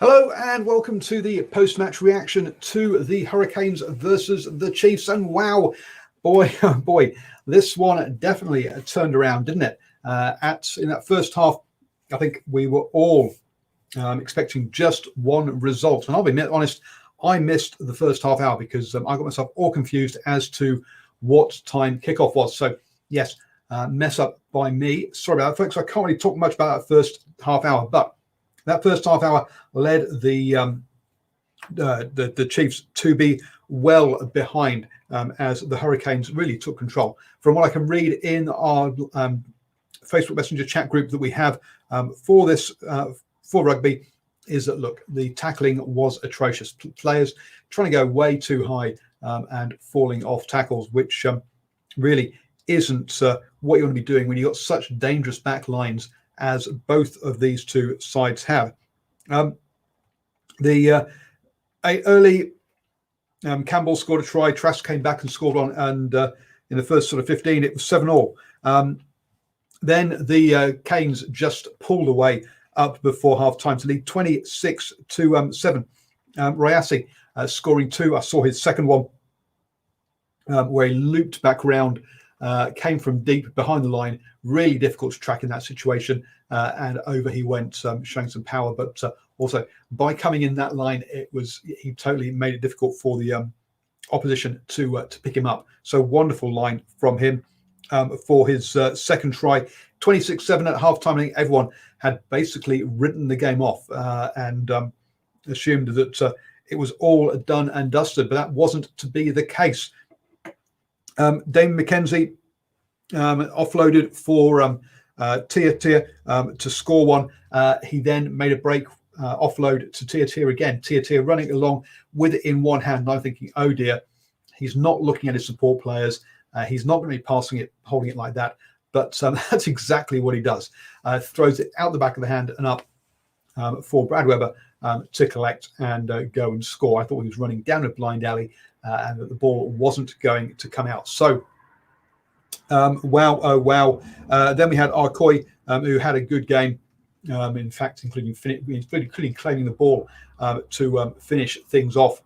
Hello and welcome to the post-match reaction to the Hurricanes versus reaction to the Hurricanes versus the Chiefs. And wow, boy, oh boy, this one definitely turned around, didn't it? In that first half, I think we were all expecting just one result. And I'll be honest, I missed the first half hour because I got myself all confused as to what time kickoff was. So yes, mess up by me. Sorry about that, folks. I can't really talk much about that first half hour, but that first half hour led the Chiefs to be well behind as the Hurricanes really took control. From what I can read in our Facebook Messenger chat group that we have for this for rugby, is that look, the tackling was atrocious. Players trying to go way too high and falling off tackles, which really isn't what you want to be doing when you've got such dangerous back lines as both of these two sides have. Early Campbell scored a try. Trask came back and scored one, and in the first sort of 15, it was 7-all. Then the Canes just pulled away up before half time to lead 26-7. Royassi scoring two. I saw his second one where he looped back round, came from deep behind the line. Really difficult to track in that situation, and over he went, showing some power. But also by coming in that line, he totally made it difficult for the opposition to pick him up. So wonderful line from him for his second try. 26-7 at halftime. I think everyone had basically written the game off and assumed that it was all done and dusted, but that wasn't to be the case. Dame McKenzie offloaded for Tia to score one. He then made a break offload to Tia again. Tia running along with it in one hand. And I'm thinking, oh dear, he's not looking at his support players. He's not going to be passing it, holding it like that. But that's exactly what he does. Throws it out the back of the hand and up for Brad Weber to collect and go and score. I thought he was running down a blind alley and that the ball wasn't going to come out. So wow, oh wow. Then we had Arcoy, who had a good game, in fact, including claiming the ball to finish things off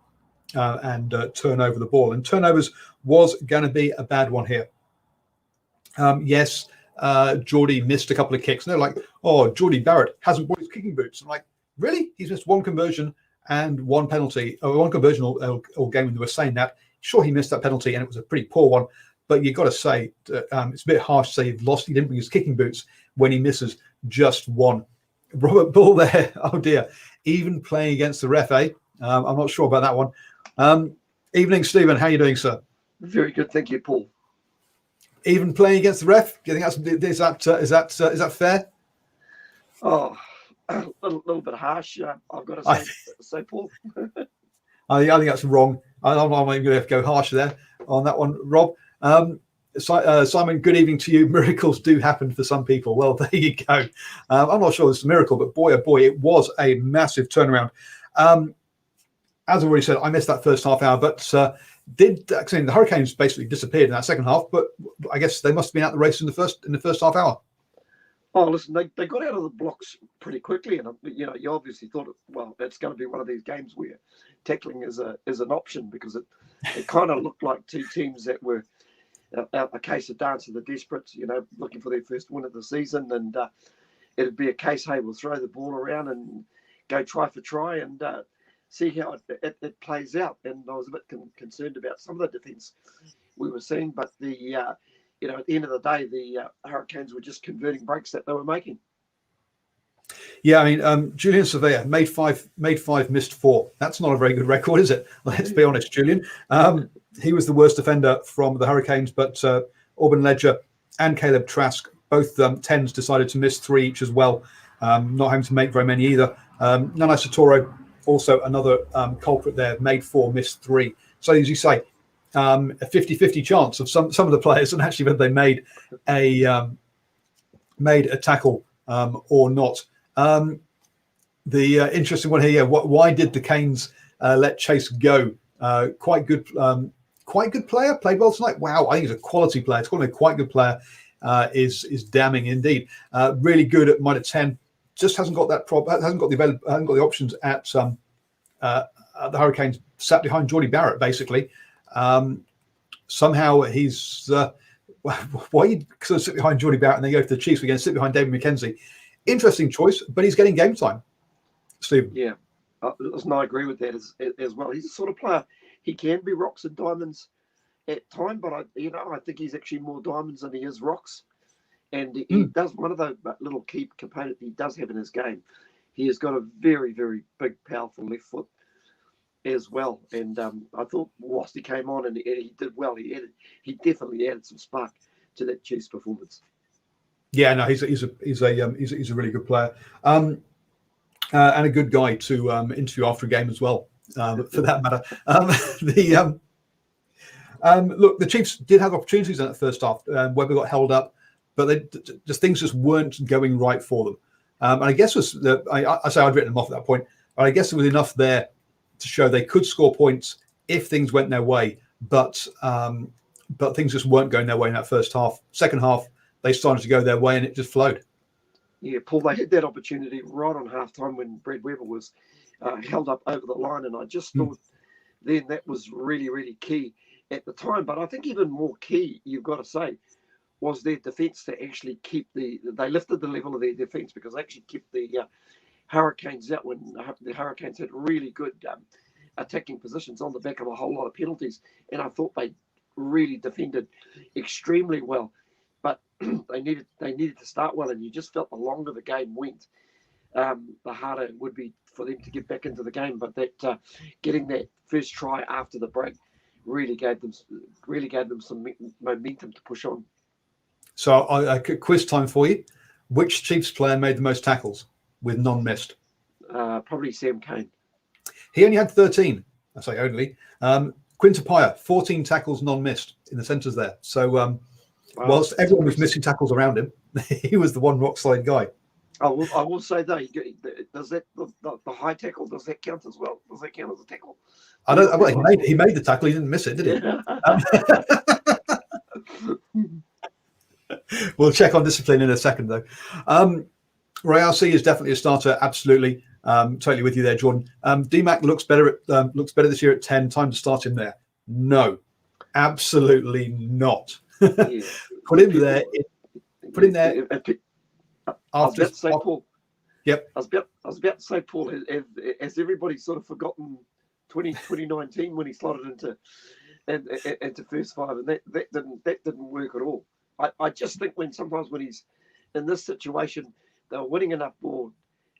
and turn over the ball. And turnovers was going to be a bad one here. Yes, Geordie missed a couple of kicks. And they're like, oh, Geordie Barrett hasn't bought his kicking boots. I'm like, really? He's missed one conversion and one penalty, or one conversion all game. And they were saying that. Sure, he missed that penalty, and it was a pretty poor one. But you've got to say, it's a bit harsh to say he didn't bring his kicking boots when he misses just one. Robert Bull there, oh dear, even playing against the ref, eh? I'm not sure about that one. Evening, Stephen, how are you doing, sir? Very good, thank you, Paul. Even playing against the ref? Do you think is that fair? Oh, a little bit harsh, I've got to say, Paul. I think that's wrong. I'm going to have to go harsh there on that one, Rob. Simon, good evening to you. Miracles do happen for some people. Well, there you go. I'm not sure it's a miracle, but boy, oh boy, it was a massive turnaround. As I've already said, I missed that first half hour, but the Hurricanes basically disappeared in that second half. But I guess they must have been out the race in the first half hour. Oh, listen, they got out of the blocks pretty quickly, and you obviously thought, well, it's going to be one of these games where tackling is an option, because it kind of looked like two teams that were a case of dance of the desperate, looking for their first win of the season, and it'd be a case, hey, we'll throw the ball around and go try for try and see how it plays out. And I was a bit concerned about some of the defence we were seeing, but at the end of the day, the Hurricanes were just converting breaks that they were making. Yeah, I mean, Julian Surveyor made five, missed four. That's not a very good record, is it? Let's be honest, Julian. He was the worst defender from the Hurricanes, but Auburn Ledger and Caleb Trask, both tens, decided to miss three each as well, not having to make very many either. Nana Satoro, also another culprit there, made four, missed three. So as you say, a 50-50 chance of some of the players, and actually whether they made a tackle or not. The interesting one here, why did the Canes let Chase go? Quite good player, played well tonight. Wow, I think he's a quality player. To call him a quite good player is damning indeed. Really good at -10 just hasn't got that hasn't got the options at the Hurricanes. Sat behind Jordy Barrett basically. Somehow he's why you sort of sit behind Jordy Barrett and then go to the Chiefs again, sit behind David McKenzie. Interesting choice, but he's getting game time. Stephen. Yeah, listen, I agree with that as well. He's a sort of player. He can be rocks and diamonds at time, but I think he's actually more diamonds than he is rocks. And he does one of the little key components he does have in his game. He has got a very, very big, powerful left foot as well. And I thought whilst he came on and he did well, he definitely added some spark to that Chiefs performance. Yeah, no, he's a really good player, and a good guy to interview after a game as well, for that matter. Look, the Chiefs did have opportunities in that first half. Webber got held up, but things just weren't going right for them. And I guess I say I'd written them off at that point, but I guess there was enough there to show they could score points if things went their way, but things just weren't going their way in that first half. Second half, they started to go their way, and it just flowed. Yeah, Paul, they had that opportunity right on halftime when Brad Weber was held up over the line, and I just thought then that was really, really key at the time. But I think even more key, you've got to say, was their defence to actually keep they lifted the level of their defence because they actually kept the Hurricanes out when the Hurricanes had really good attacking positions on the back of a whole lot of penalties. And I thought they really defended extremely well. But they needed to start well, and you just felt the longer the game went, the harder it would be for them to get back into the game. But that getting that first try after the break really gave them some momentum to push on. So, quiz time for you. Which Chiefs player made the most tackles with none missed? Probably Sam Cane. He only had 13. I say only. Quinn Tupaia, 14 tackles none missed in the centres there. So, whilst everyone was missing tackles around him, he was the one rock solid guy. I will say though, does that the high tackle, does that count as well? Does that count as a tackle? I don't. Well, he made the tackle. He didn't miss it, did he? We'll check on discipline in a second, though. Ray RC is definitely a starter. Absolutely, totally with you there, Jordan. DMAC looks better this year at 10. Time to start him there. No, absolutely not. Yeah. Put him there. Put him there. I was about to say, Paul. Yep. I was about to say, Paul. Has everybody sort of forgotten 2019 when he slotted into first five, and that didn't work at all. I just think sometimes when he's in this situation, they were winning enough ball,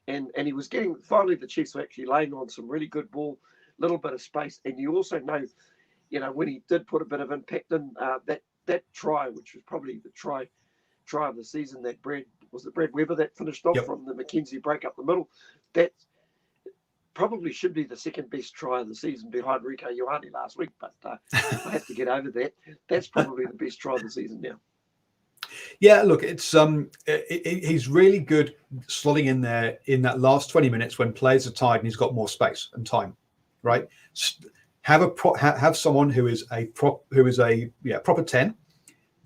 and he was getting, finally the Chiefs were actually laying on some really good ball, little bit of space, and you also know, when he did put a bit of impact in that try, which was probably the try of the season, that Brad Weber that finished off from the McKenzie break up the middle, that probably should be the second best try of the season behind Rico Ioane last week, but I have to get over that. That's probably the best try of the season now. Yeah, look, it's he's really good slotting in there in that last 20 minutes when players are tired and he's got more space and time, right? Have someone who is a proper 10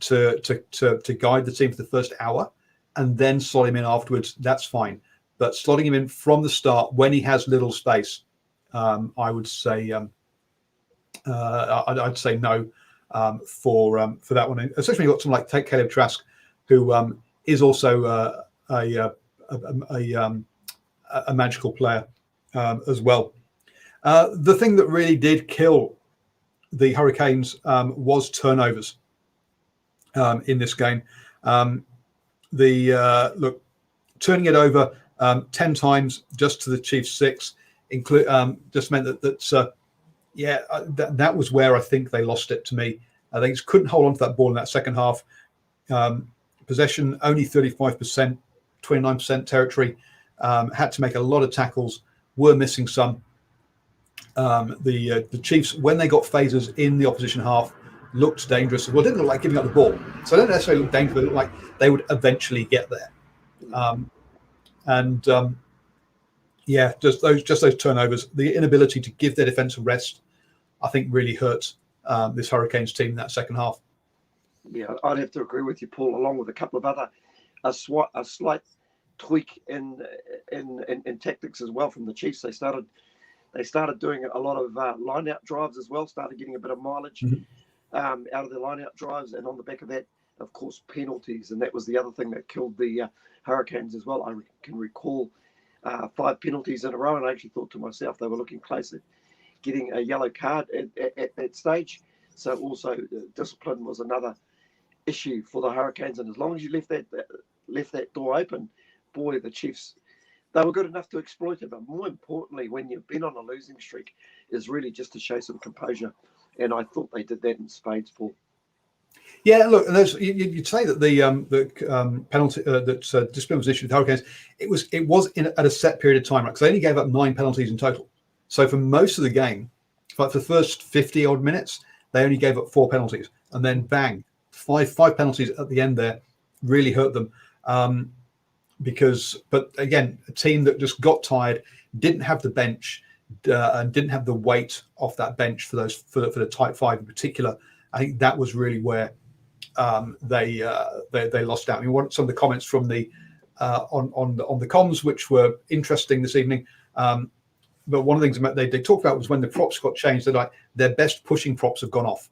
to guide the team for the first hour, and then slot him in afterwards. That's fine, but slotting him in from the start when he has little space, I would say I'd say no. For that one, especially when you've got someone like Caleb Trask, who is also a magical player as well. The thing that really did kill the Hurricanes was turnovers in this game. Look, turning it over 10 times just to the Chiefs 6, just meant that that was where I think they lost it to me. They just couldn't hold on to that ball in that second half. Possession only 35%, 29% territory. Had to make a lot of tackles. Were missing some. The Chiefs, when they got phases in the opposition half, looked dangerous. Well, it didn't look like giving up the ball. So they don't necessarily look dangerous, but it looked like they would eventually get there. Just those turnovers, the inability to give their defense a rest, I think really hurt this Hurricanes team in that second half. Yeah, I'd have to agree with you, Paul, along with a couple of other, a slight tweak in tactics as well from the Chiefs. They started doing a lot of line-out drives as well, started getting a bit of mileage out of the line-out drives, and on the back of that, of course, penalties. And that was the other thing that killed the Hurricanes as well. I can recall 5 penalties in a row, and I actually thought to myself they were looking close at getting a yellow card at that stage. So also discipline was another issue for the Hurricanes, and as long as you left that door open, boy, the Chiefs, they were good enough to exploit it. But more importantly, when you've been on a losing streak, is really just to show some composure, and I thought they did that in spades, Paul. Yeah, look, and you'd say that the penalty discipline was issued with the Hurricanes. It was at a set period of time, right? Because they only gave up 9 penalties in total. So for most of the game, like for the first 50 odd minutes, they only gave up 4 penalties, and then bang, five penalties at the end there really hurt them. But again, a team that just got tired, didn't have the bench, and didn't have the weight off that bench for the tight 5 in particular. I think that was really where they lost out. I mean, what some of the comments from the on the comms, which were interesting this evening. But one of the things they talked about was when the props got changed. They're like, their best pushing props have gone off.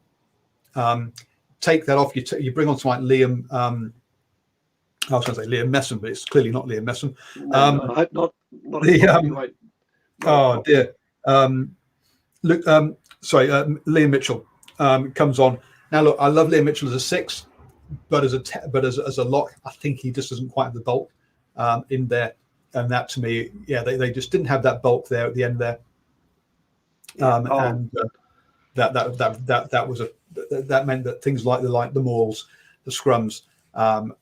Take that off. You bring on someone like Liam. I was going to say Liam Messam, but it's clearly not Liam Messam. No, I hope not. Anyway. Oh dear. Look, Liam Mitchell comes on. Now look, I love Liam Mitchell as a 6, but as a lock, I think he just doesn't quite have the bulk in there. And that to me, yeah, they just didn't have that bulk there at the end there. And that meant that things like the mauls, the scrums,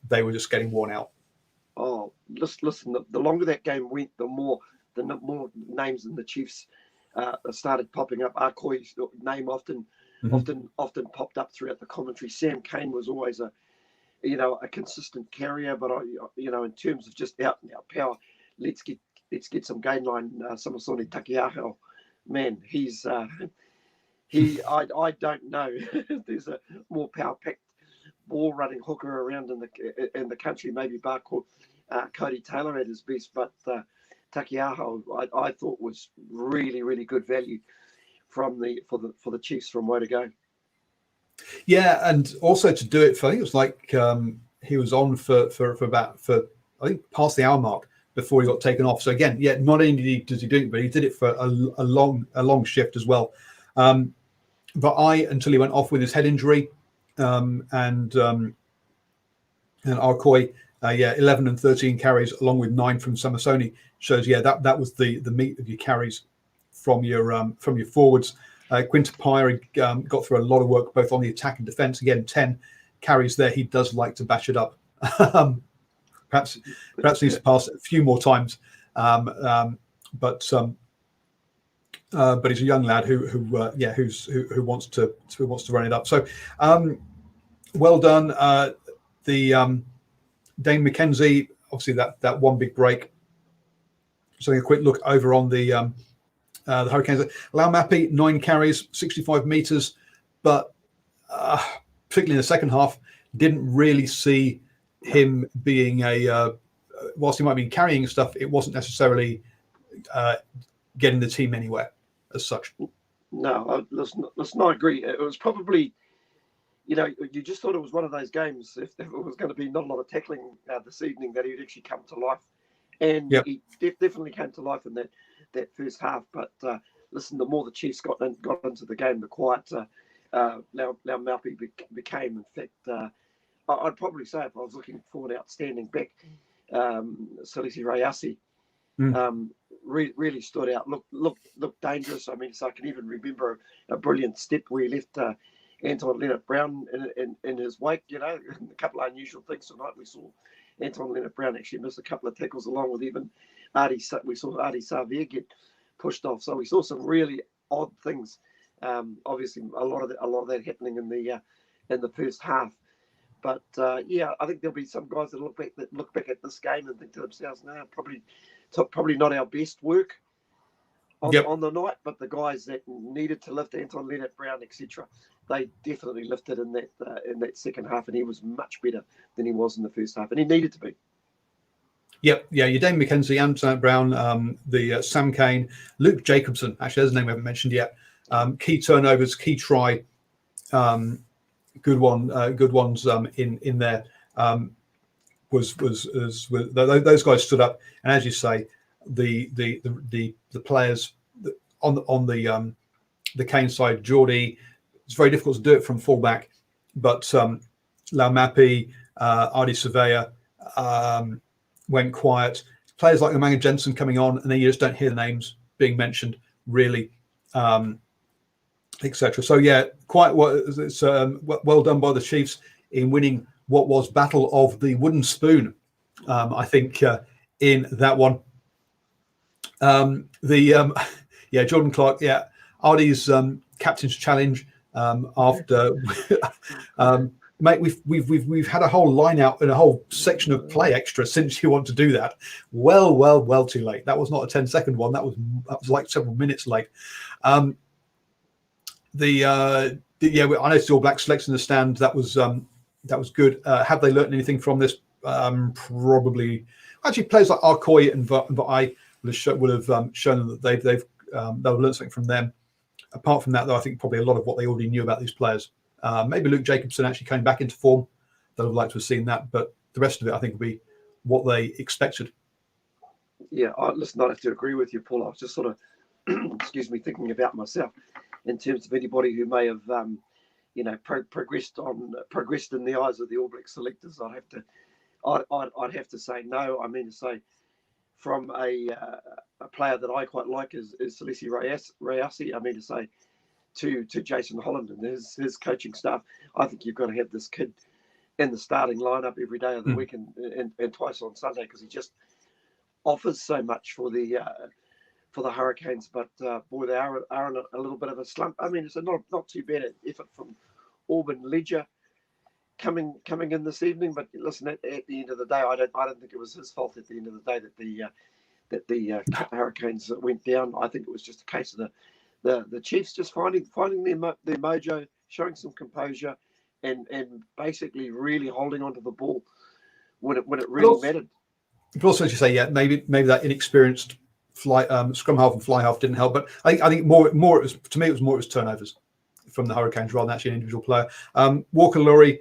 they were just getting worn out. Oh, listen. The longer that game went, the more names in the Chiefs started popping up. Arcoy's name often popped up throughout the commentary. Sam Cane was always a consistent carrier, but in terms of just out and out power, let's get some gain line. Samasoni Takiaho, man, he's I don't know if there's a more power packed ball running hooker around in the country. Maybe Cody Taylor at his best, but Takiaho I thought was really, really good value for the Chiefs from way to go. Yeah, and also to do it for, I think it was like he was on for I think past the hour mark before he got taken off. So again, yeah, not only does he do it, but he did it for a long shift as well. But until he went off with his head injury, and Arcoy, 11 and 13 carries along with 9 from Samasoni shows. Yeah, that was the meat of your carries from your forwards. Quinta Pyre got through a lot of work both on the attack and defense. Again, 10 carries there. He does like to bash it up. Perhaps needs to pass it a few more times. But he's a young lad who wants to run it up. So well done. The Dane McKenzie, obviously that one big break. So a quick look over on the Hurricanes. Lau Mappy, 9 carries, 65 meters, but particularly in the second half, didn't really see him being whilst he might have been carrying stuff, it wasn't necessarily getting the team anywhere as such. No, let's not agree. It was probably, you just thought it was one of those games, if there was going to be not a lot of tackling this evening, that he'd actually come to life. And he definitely came to life in that first half. But listen, the more the Chiefs got into the game, the quieter Lau Mappy became. In fact, I'd probably say if I was looking for an outstanding back, Salisi Rayasi really stood out. Looked dangerous. I mean, so I can even remember a brilliant step where he left Anton Leonard-Brown in his wake. A couple of unusual things tonight. We saw Anton Leonard-Brown actually missed a couple of tackles, along with even we saw Adi Savir get pushed off. So we saw some really odd things. Obviously, a lot of that happening in the first half. But I think there'll be some guys that look back at this game and think to themselves, "No, probably not our best work on the night." But the guys that needed to lift, Anton Leonard-Brown, etc., they definitely lifted in that second half, and he was much better than he was in the first half, and he needed to be. Yep, yeah, your Dane McKenzie, Anton Brown, the Sam Kane, Luke Jacobson. Actually, there's a name we haven't mentioned yet. Key turnovers, key try, good ones in there. Was those guys stood up, and as you say, the players on the Kane side, Geordie, it's very difficult to do it from fullback, but Laumapi, Ardi Surveyor went quiet. Players like Emmanuel Jensen coming on, and then you just don't hear the names being mentioned really, etc. So yeah, quite it's well done by the Chiefs in winning what was Battle of the Wooden Spoon. I think in that one, yeah, Jordan Clark, yeah, Ardi's captain's challenge after. Mate, we've had a whole line out and a whole section of play extra since you want to do that. Well too late. That was not a 10-second one. That was like several minutes late. Yeah, I noticed the All Black selects in the stand. That was good. Have they learned anything from this? Probably. Actually, players like Arcoy and I will have shown them that they've learned something from them. Apart from that, though, I think probably a lot of what they already knew about these players. Maybe Luke Jacobson actually came back into form. They'd have liked to have seen that, but the rest of it, I think, will be what they expected. Yeah, listen, I have to agree with you, Paul. I was just sort of, excuse me, thinking about myself in terms of anybody who may have, progressed in the eyes of the All Black selectors. I'd have to say no. I mean to say, from a player that I quite like is Salisi Rayasi. I mean to say, to Jason Holland and his coaching staff, I think you've got to have this kid in the starting lineup every day of the week and twice on Sunday, because he just offers so much for the Hurricanes. But boy, they are in a little bit of a slump. I mean, it's a not too bad effort from Auburn Ledger coming in this evening. But listen, at the end of the day, I don't think it was his fault. At the end of the day, that the Hurricanes went down. I think it was just a case of the Chiefs just finding their mojo, showing some composure, and basically really holding onto the ball when it really mattered. But also, as you say, yeah, maybe that inexperienced scrum half and fly half didn't help. But I think more it was, to me, it was turnovers from the Hurricanes rather than actually an individual player. Walker Laurie,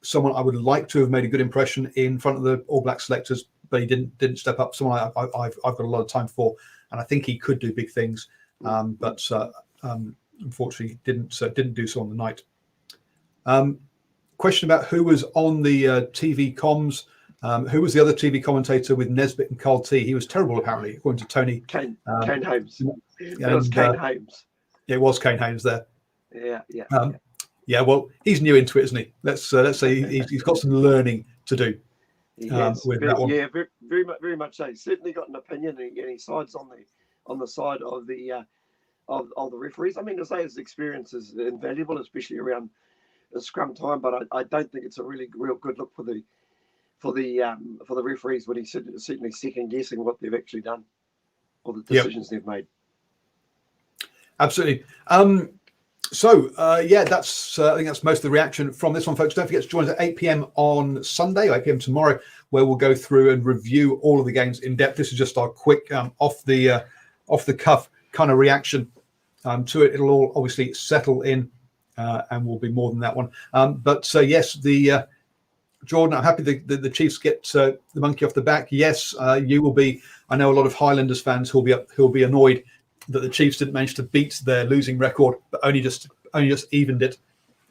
someone I would like to have made a good impression in front of the All Black selectors, but he didn't step up. Someone I've got a lot of time for, and I think he could do big things. But unfortunately didn't do so on the night. Question about who was on the TV comms. Who was the other TV commentator with Nesbitt and Carl T? He was terrible, apparently, according to Tony. Kane Holmes. It was Kane Holmes. Yeah, it was Kane Holmes there. Yeah. Yeah, well, he's new into it, isn't he? Let's say he's got some learning to do. With that one. Yeah, very much so. He's certainly got an opinion, and he sides on the side of the referees. I mean, to say his experience is invaluable, especially around the scrum time. But I don't think it's a real good look for the referees when he's certainly second guessing what they've actually done or the decisions they've made. Absolutely. So that's I think that's most of the reaction from this one, folks. Don't forget to join us at 8 p.m. on Sunday, 8 p.m. tomorrow, where we'll go through and review all of the games in depth. This is just our quick off the cuff kind of reaction to it. It'll all obviously settle in, and will be more than that one. But yes, the Jordan, I'm happy the Chiefs get the monkey off the back. Yes, you will be. I know a lot of Highlanders fans who'll be annoyed that the Chiefs didn't manage to beat their losing record, but only just evened it.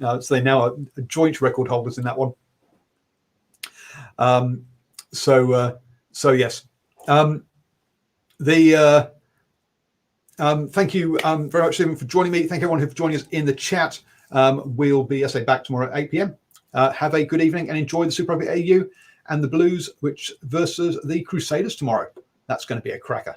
So they now are joint record holders in that one. So yes. Thank you very much, Stephen, for joining me. Thank everyone for joining us in the chat. We'll be, as I say, back tomorrow at 8 p.m. Have a good evening and enjoy the Super Rugby AU and the Blues, which versus the Crusaders tomorrow. That's going to be a cracker.